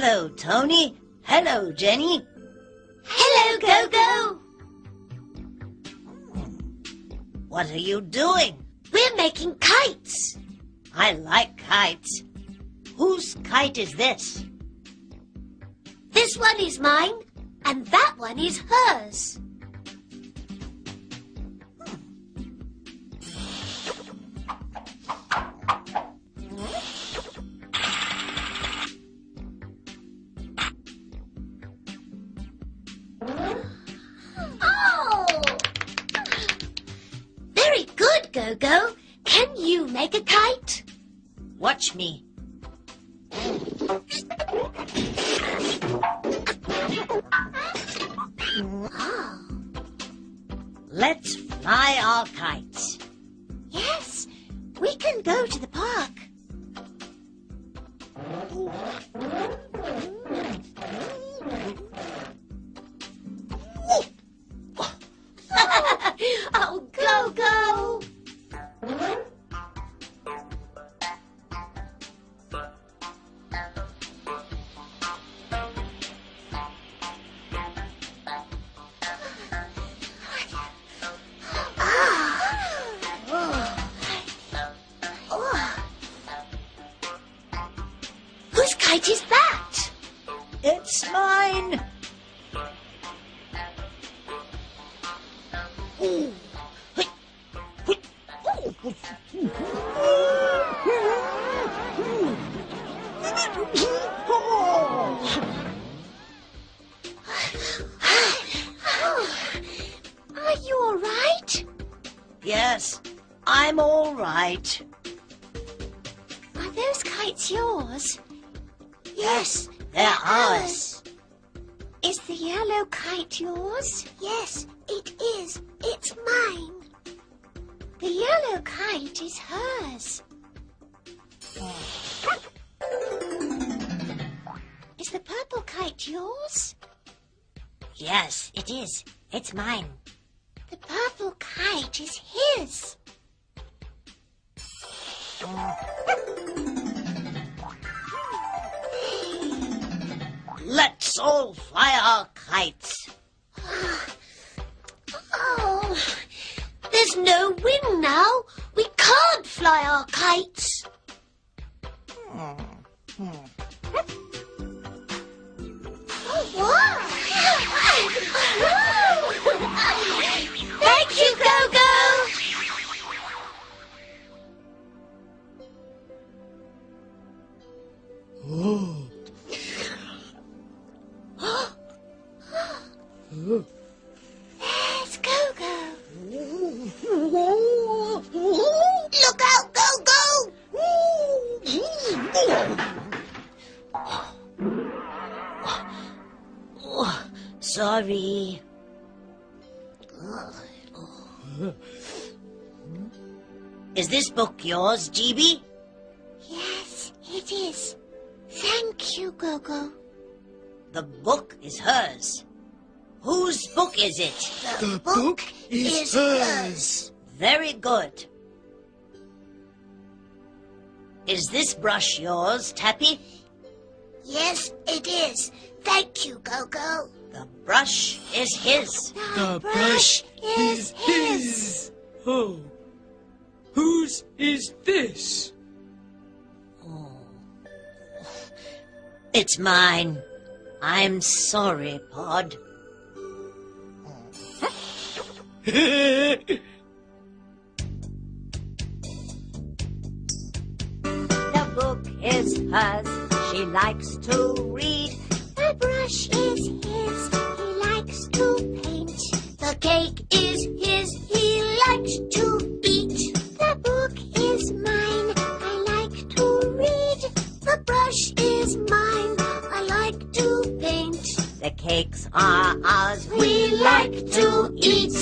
Hello, Tony. Hello, Jenny. Hello, Gogo. What are you doing? We're making kites. I like kites. Whose kite is this? This one is mine, and that one is hers. Oh! Very good, Gogo. Can you make a kite? Watch me. Oh. Let's fly our kites. Yes, we can go to the park. Oh, Gogo! Whose kite is that? It's mine. Ooh. Are you all right? Yes, I'm all right. Are those kites yours? Yes, they're ours. Is the yellow kite yours? Yes, it is. It's mine. The yellow kite is hers. Is the purple kite yours? Yes, it is. It's mine. The purple kite is his. Let's all fly our kites. Oh, there's no wind now. We can't fly our kites. Thank you, Gogo. There's Gogo. Look out, Gogo! Sorry. Is this book yours, GB? Yes, it is. Thank you, Gogo. The book is hers. Whose book is it? The book is hers. Very good. Is this brush yours, Tappy? Yes, it is. Thank you, Gogo. The brush is his. The brush is his. Oh, whose is this? Oh. It's mine. I'm sorry, Pod. The book is hers. She likes to read. The brush is his. He likes to paint. The cake is his. He likes to eat. The book is mine. I like to read. The brush is mine. I like to paint. The cakes are ours. We like to eat.